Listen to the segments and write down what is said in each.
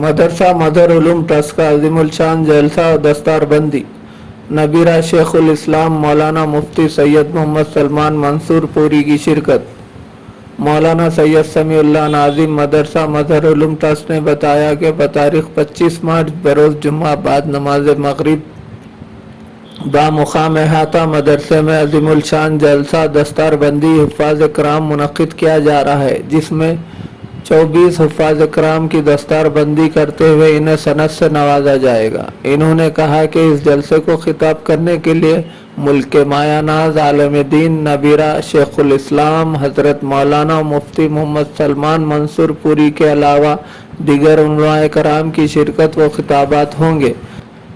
मदरसा mother Uloom trust का अजीमुल शान जलसा और दस्तारबंदी। नबीरा शेखुल इस्लाम मौलाना मुफ्ती सैयद मोहम्मद सलमान मंसूर पूरी की शिरकत। मौलाना सैयद समीउल्लाह नाजिम मदरसा मदर उलूम ट्रस्ट ने बताया कि बतारीख 25 मार्च बरोज़ जुम्मा बाद नमाज मगरिब बामुकाम अहाता मदरसे में अजीमुल शान जलसा दस्तारबंदी हुफ़ाज़ कराम मुनक़्क़िद किया जा रहा है, जिसमें 24 हुफ़ाज़ कराम की दस्तारबंदी करते हुए इन्हें सनद से नवाजा जाएगा। इन्होंने कहा कि इस जलसे को खिताब करने के लिए मुल्क के मायानाज आलम दीन नबीरा शेखुल इस्लाम हज़रत मौलाना मुफ्ती मोहम्मद सलमान मंसूर पूरी के अलावा दीगर उलमाए कराम की शिरकत व खिताबात होंगे।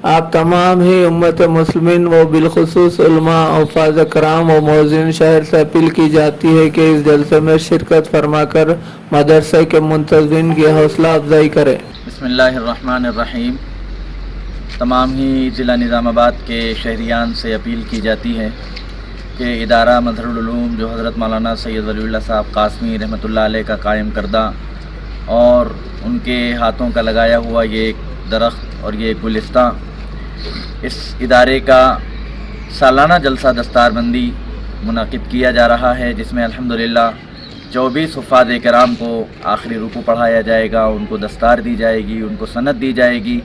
आप तमाम ही उम्मत मुस्लिमीन व बिलखुसूस उलमा हुफ़ाज़ कराम व मौज़िन शहर से अपील की जाती है कि इस जलसे में शिरकत फरमाकर मदरसे के मुंतज़िमीन की हौसला अफजाई करें। बिस्मिल्लाहिर्रहमानिर्रहीम। तमाम ही ज़िला निज़ामाबाद के शहरियान से अपील की जाती है कि इदारा मदरुल उलूम जो हज़रत मौलाना सैयद वलीउल्लाह साहब कासमी रहमतुल्लाह अलैह का कायम करदा और उनके हाथों का लगाया हुआ ये एक दरख्त और ये गुलिस्तां, इस इदारे का सालाना जलसा दस्तारबंदी मुनाकिद किया जा रहा है, जिसमें अल्हम्दुलिल्लाह 24 हुफ़ाज़ कराम को आखिरी रुकू पढ़ाया जाएगा, उनको दस्तार दी जाएगी, उनको सनद दी जाएगी।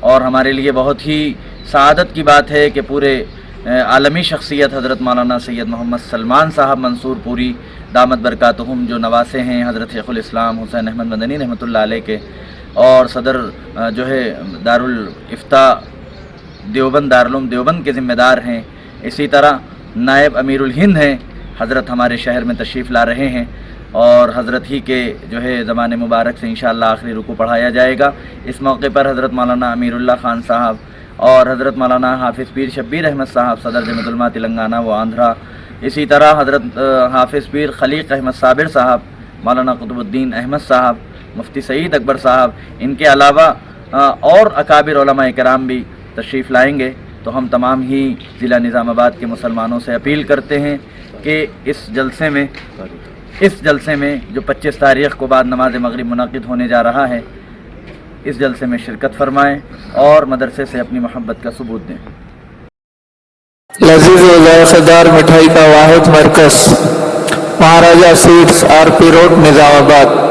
और हमारे लिए बहुत ही सआदत की बात है कि पूरे आलमी शख्सियत हज़रत मौलाना सैयद मोहम्मद सलमान साहब मंसूर पूरी दामत बरकातुहुम जो नवासे हैं हज़रत शेखुल इस्लाम हुसैन अहमद मदनी रहमतुल्लाह अलैह के, और सदर जो है दारुल इफ्ता देवबंद दारुल देवबंद के ज़िम्मेदार हैं। इसी तरह नायब अमीरुल हिंद हैं, हज़रत हमारे शहर में तशरीफ़ ला रहे हैं और हज़रत ही के जो है ज़बान मुबारक से इंशाअल्लाह आखिरी रुकू पढ़ाया जाएगा। इस मौके पर हज़रत मौलाना अमीरुल्लाह खान साहब और हज़रत मौलाना हाफिज़ पीर शब्बीर अहमद साहब सदर जमीयत उलमा तेलंगाना व आंध्रा, इसी तरह हज़रत हाफिज़ पीर खलीक अहमद साबिर साहब, मौलाना कुतुबुद्दीन अहमद साहब, मुफ्ती सईद अकबर साहब, इनके अलावा और अकाबिर उलमा कराम भी तशरीफ़ लाएंगे। तो हम तमाम ही ज़िला निज़ामाबाद के मुसलमानों से अपील करते हैं कि इस जलसे में जो 25 तारीख़ को बाद नमाज मगरिब मुनाकिद होने जा रहा है, इस जलसे में शिरकत फरमाएँ और मदरसे से अपनी मोहब्बत का सबूत दें। लजीज व ज़ायक़ेदार मिठाई का वाहिद मरकज़ महाराजा स्वीट्स आरपी रोड निज़ामाबाद,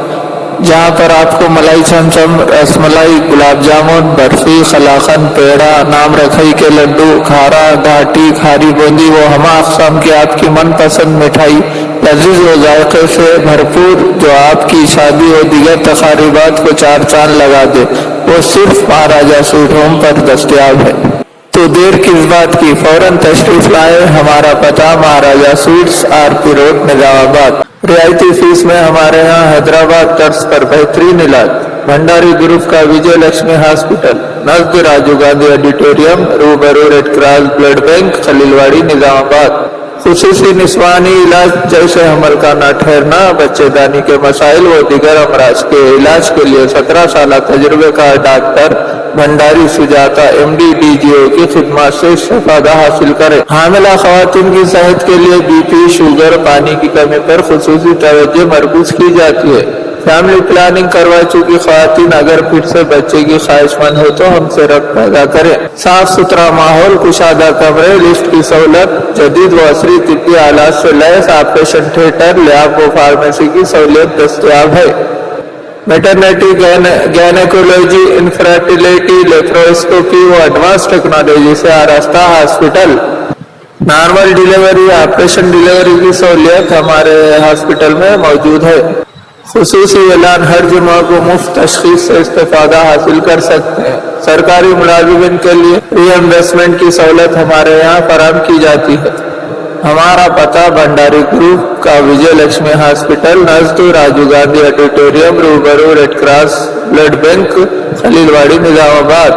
जहाँ पर आपको मलाई चमचम, रसमलाई, गुलाब जामुन, बर्फी, कलाकंद, पेड़ा, नाम रखई के लड्डू, खारा, घाटी, खारी बूंदी व हमा अक़साम की आपकी मनपसंद मिठाई लजीज व जायके से भरपूर जो आपकी शादी और दीगर तकारीबात को चार चांद लगा दे, वो सिर्फ महाराजा स्वीट होम पर दस्तयाब है। तो देर किस बात की, फौरन तशरीफ लाए। हमारा पता महाराजा स्वीट्स आरपी रोड निज़ामाबाद। रियायती फीस में हमारे यहाँ हैदराबाद तर्ज पर बेहतरीन इलाज। भंडारी ग्रुप का विजय लक्ष्मी हॉस्पिटल नज़द राजीव गांधी ऑडिटोरियम रूबरू red cross blood bank Khaleelwadi Nizamabad. खुसूसी निस्वानी इलाज जैसे हमल का न ठहरना, बच्चेदानी के मसाइल व दीगर अमराज के इलाज के लिए 17 साल तजुर्बे का doctor Bhandari Sujata MD DGO की खिदमत से इस्तेफादा हासिल करें। हामिला ख़वातीन की सेहत के लिए BP, शुगर, पानी की कमी पर खुसूसी तवज्जो मरकूज की जाती है। फैमिली प्लानिंग करवा चुकी ख़वातीन अगर फिर से बच्चे की ख्वाहिशमंद हो तो हमसे रब्त पैदा करें। साफ सुथरा माहौल, कुशादा कमरे, लिफ्ट की सहूलत, जदीद व असरी तिब्बी आलात से लैस ऑपरेशन थिएटर, लैब व फार्मेसी की सहूलियत दस्तयाब है। मैटरनिटी, गैनेकोलॉजी, इनफर्टिलिटी, लेप्रोस्कोपी व एडवांस टेक्नोलॉजी से आरास्ता hospital. Normal delivery, operation delivery की सहूलियत हमारे हॉस्पिटल में मौजूद है। खुसूसी ऐलान, हर जुमा को मुफ्त तशखीस से इस्तेफादा हासिल कर सकते हैं। सरकारी मुलाजिमिन के लिए रीइंबर्समेंट की सहूलत हमारे यहाँ फराहम की जाती है। हमारा पता भंडारी ग्रुप का विजय लक्ष्मी हॉस्पिटल नज़द राजीव गांधी ऑडिटोरियम रूबरू red cross blood bank Khaleelwadi Nizamabad.